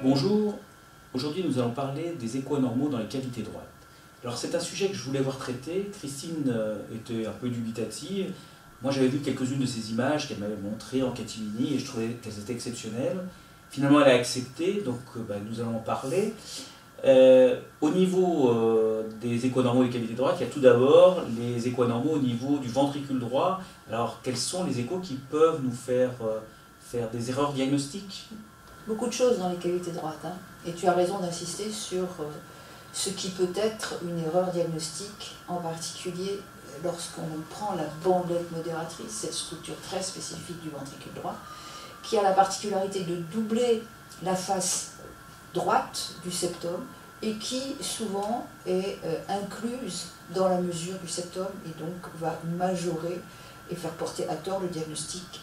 Bonjour, aujourd'hui nous allons parler des échos anormaux dans les cavités droites. Alors c'est un sujet que je voulais voir traité. Christine était un peu dubitative. Moi j'avais vu quelques-unes de ces images qu'elle m'avait montrées en catimini et je trouvais qu'elles étaient exceptionnelles. Finalement elle a accepté, donc nous allons en parler. Au niveau des échos anormaux des cavités droites, il y a tout d'abord les échos anormaux au niveau du ventricule droit. Alors quels sont les échos qui peuvent nous faire des erreurs diagnostiques? Beaucoup de choses dans les cavités droites, hein. Et tu as raison d'insister sur ce qui peut être une erreur diagnostique, en particulier lorsqu'on prend la bandelette modératrice, cette structure très spécifique du ventricule droit, qui a la particularité de doubler la face droite du septum et qui souvent est incluse dans la mesure du septum et donc va majorer et faire porter à tort le diagnostic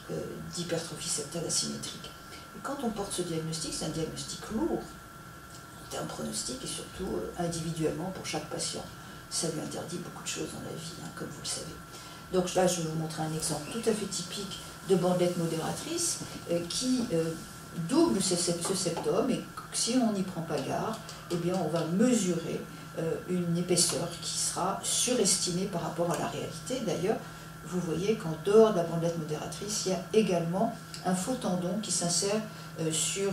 d'hypertrophie septale asymétrique. Et quand on porte ce diagnostic, c'est un diagnostic lourd en termes pronostiques et surtout individuellement pour chaque patient. Ça lui interdit beaucoup de choses dans la vie, hein, comme vous le savez. Donc là, je vais vous montrer un exemple tout à fait typique de bandelette modératrice qui double ce septum et si on n'y prend pas garde, eh bien on va mesurer une épaisseur qui sera surestimée par rapport à la réalité. D'ailleurs, vous voyez qu'en dehors de la bandelette modératrice, il y a également un faux tendon qui s'insère sur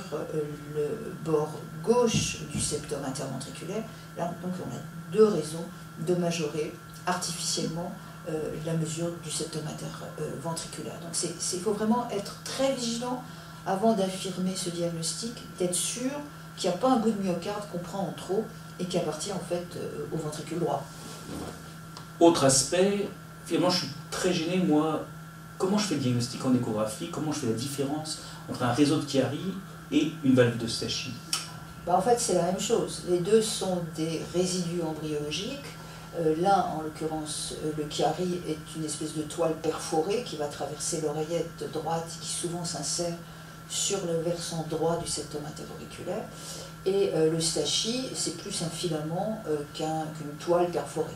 le bord gauche du septum interventriculaire. Là, donc on a deux raisons de majorer artificiellement la mesure du septum interventriculaire. Donc il faut vraiment être très vigilant avant d'affirmer ce diagnostic, d'être sûr qu'il n'y a pas un bout de myocarde qu'on prend en trop et qui appartient en fait au ventricule droit. Autre aspect, finalement je suis très gêné, moi, comment je fais le diagnostic en échographie, comment je fais la différence entre un réseau de Chiari et une valve de Stachy? En fait c'est la même chose, les deux sont des résidus embryologiques. L'un, en l'occurrence, le Chiari, est une espèce de toile perforée qui va traverser l'oreillette droite qui souvent s'insère sur le versant droit du septum interauriculaire. Et le Stachy, c'est plus un filament qu'une toile perforée.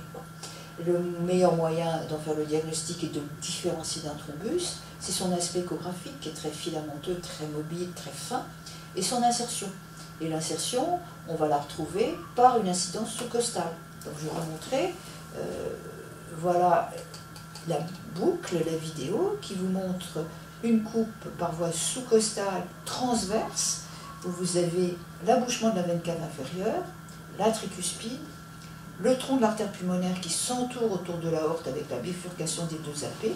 Le meilleur moyen d'en faire le diagnostic et de le différencier d'un thrombus, c'est son aspect échographique qui est très filamenteux, très mobile, très fin, et son insertion. Et l'insertion, on va la retrouver par une incidence sous-costale. Donc je vais vous montrer, voilà la boucle, la vidéo, qui vous montre une coupe par voie sous-costale transverse, où vous avez l'abouchement de la veine cave inférieure, la tricuspide, le tronc de l'artère pulmonaire qui s'entoure autour de l'aorte avec la bifurcation des deux AP,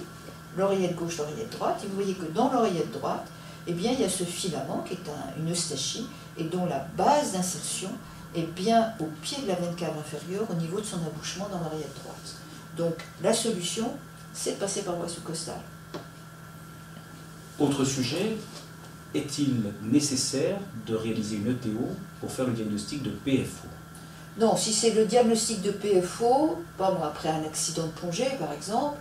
l'oreillette gauche, l'oreillette droite, et vous voyez que dans l'oreillette droite, eh bien, il y a ce filament qui est une eustachies et dont la base d'insertion est bien au pied de la veine cave inférieure au niveau de son abouchement dans l'oreillette droite. Donc la solution, c'est de passer par voie sous-costale. Autre sujet, est-il nécessaire de réaliser une ETO pour faire le diagnostic de PFO? Non, si c'est le diagnostic de PFO, après un accident de plongée par exemple,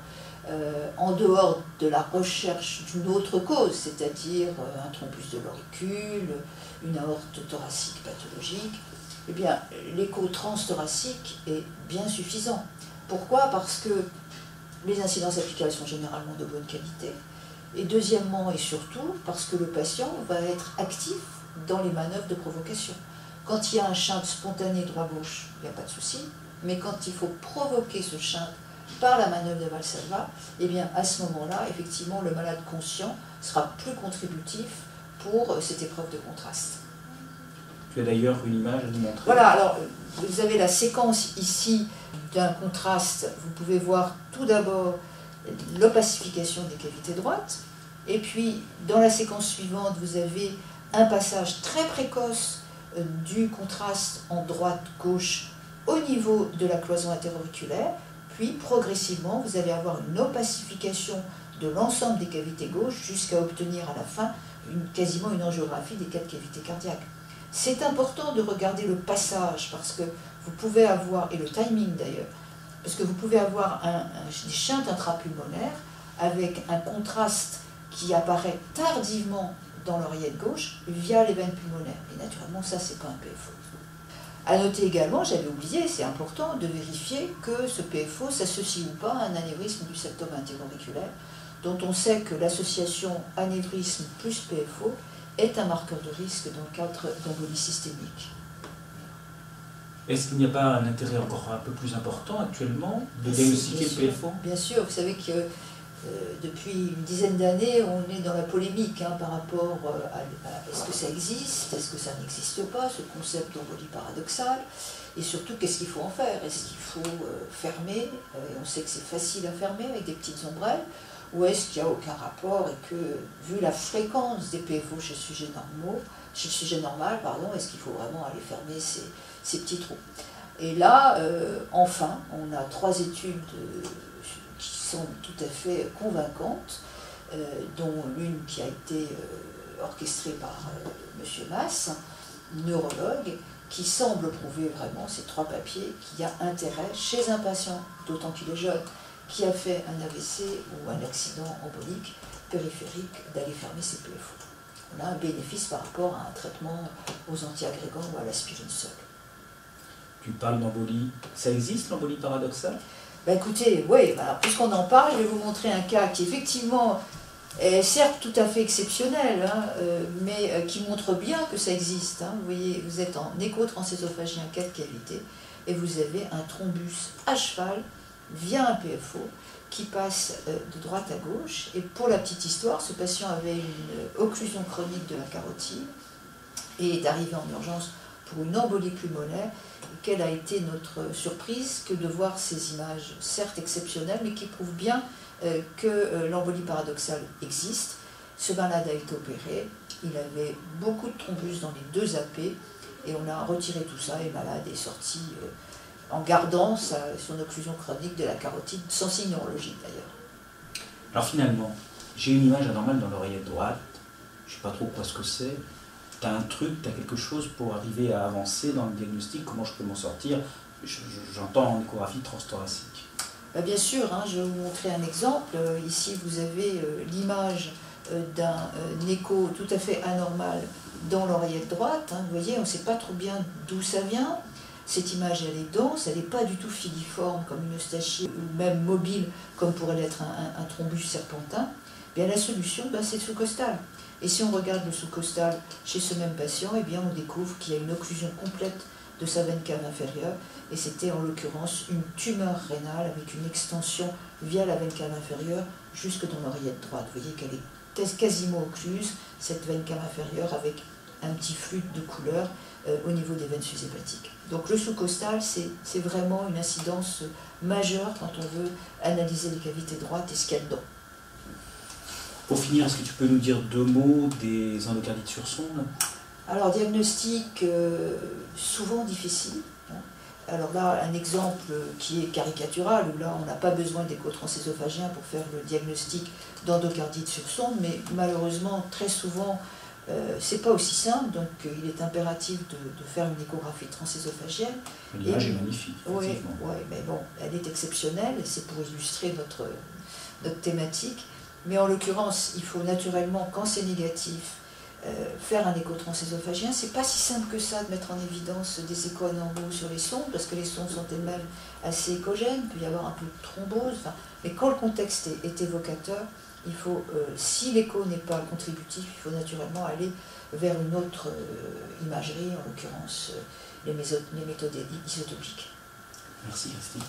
en dehors de la recherche d'une autre cause, c'est-à-dire un thrombus de l'auricule, une aorte thoracique pathologique, eh bien l'écho transthoracique est bien suffisant. Pourquoi? Parce que les incidences apicales sont généralement de bonne qualité, et deuxièmement et surtout parce que le patient va être actif dans les manœuvres de provocation. Quand il y a un shunt spontané droit-gauche, il n'y a pas de souci, mais quand il faut provoquer ce shunt par la manœuvre de Valsalva, eh bien à ce moment-là, effectivement, le malade conscient sera plus contributif pour cette épreuve de contraste. Tu as d'ailleurs une image à nous montrer. Voilà, alors vous avez la séquence ici d'un contraste. Vous pouvez voir tout d'abord l'opacification des cavités droites, et puis dans la séquence suivante, vous avez un passage très précoce du contraste en droite-gauche au niveau de la cloison interauriculaire, puis progressivement vous allez avoir une opacification de l'ensemble des cavités gauches jusqu'à obtenir à la fin quasiment une angiographie des 4 cavités cardiaques. C'est important de regarder le passage parce que vous pouvez avoir, et le timing d'ailleurs, parce que vous pouvez avoir des shunts intrapulmonaires avec un contraste qui apparaît tardivement dans l'oreillette gauche via les veines pulmonaires. Et naturellement, ça, c'est pas un PFO. À noter également, j'avais oublié, c'est important de vérifier que ce PFO s'associe ou pas à un anévrisme du septum interauriculaire, dont on sait que l'association anévrisme plus PFO est un marqueur de risque dans le cadre d'embolie systémique. Est-ce qu'il n'y a pas un intérêt encore un peu plus important actuellement de diagnostiquer le PFO? Bien sûr, vous savez que depuis une dizaine d'années, on est dans la polémique par rapport à est-ce que ça existe, est-ce que ça n'existe pas, ce concept d'embolie paradoxale, et surtout qu'est-ce qu'il faut en faire. Est-ce qu'il faut fermer, et on sait que c'est facile à fermer avec des petites ombrelles, ou est-ce qu'il n'y a aucun rapport et que, vu la fréquence des PFO chez le sujet normal, est-ce qu'il faut vraiment aller fermer ces petits trous? Et là, enfin, on a 3 études qui sont tout à fait convaincantes, dont l'une qui a été orchestrée par M. Mass, neurologue, qui semble prouver vraiment, ces 3 papiers, qu'il y a intérêt chez un patient, d'autant qu'il est jeune, qui a fait un AVC ou un accident embolique périphérique, d'aller fermer ses PFO. On a un bénéfice par rapport à un traitement aux antiagrégants ou à l'aspirine seule. Tu parles d'embolie. Ça existe, l'embolie paradoxale? Écoutez, oui, puisqu'on en parle, je vais vous montrer un cas qui effectivement est certes tout à fait exceptionnel, mais qui montre bien que ça existe. Vous voyez, vous êtes en écho-transésophagie 4 cavités et vous avez un thrombus à cheval via un PFO qui passe de droite à gauche. Et pour la petite histoire, ce patient avait une occlusion chronique de la carotide et est arrivé en urgence pour une embolie pulmonaire. Quelle a été notre surprise que de voir ces images, certes exceptionnelles, mais qui prouvent bien que l'embolie paradoxale existe. Ce malade a été opéré, il avait beaucoup de thrombus dans les 2 AP, et on a retiré tout ça, et le malade est sorti en gardant son occlusion chronique de la carotide, sans signe neurologique d'ailleurs. Alors finalement, j'ai une image anormale dans l'oreillette droite, je ne sais pas trop quoi ce que c'est. Tu as un truc, tu as quelque chose pour arriver à avancer dans le diagnostic, comment je peux m'en sortir? J'entends en échographie transthoracique. Bien sûr, je vais vous montrer un exemple. Ici, vous avez l'image d'un écho tout à fait anormal dans l'oreillette droite. Vous voyez, on ne sait pas trop bien d'où ça vient. Cette image, elle est dense, elle n'est pas du tout filiforme comme une eustachienne, ou même mobile comme pourrait l'être un thrombus serpentin. Bien, la solution, c'est le sous-costal. Et si on regarde le sous-costal chez ce même patient, on découvre qu'il y a une occlusion complète de sa veine cave inférieure, et c'était en l'occurrence une tumeur rénale avec une extension via la veine cave inférieure jusque dans l'oreillette droite. Vous voyez qu'elle est quasiment occluse, cette veine cave inférieure, avec un petit flux de couleur au niveau des veines sus-hépatiques. Donc le sous-costal, c'est vraiment une incidence majeure quand on veut analyser les cavités droites et ce qu'il y a dedans. Pour finir, est-ce que tu peux nous dire 2 mots des endocardites sur sonde? Alors, diagnostic souvent difficile. Alors là, un exemple qui est caricatural, où là, on n'a pas besoin d'écho-transésophagiens pour faire le diagnostic d'endocardite sur sonde, mais malheureusement, très souvent, c'est pas aussi simple, donc il est impératif de faire une échographie transésophagienne. L'image est magnifique. Oui, mais bon, elle est exceptionnelle, c'est pour illustrer notre thématique. Mais en l'occurrence, il faut naturellement, quand c'est négatif, faire un écho transésophagienne. C'est pas si simple que ça de mettre en évidence des échos anormaux sur les sondes, parce que les sondes sont elles-mêmes assez échogènes, il peut y avoir un peu de thrombose. Mais quand le contexte est évocateur, il faut, si l'écho n'est pas contributif, il faut naturellement aller vers une autre imagerie, en l'occurrence les méthodes isotopiques. Merci Christine.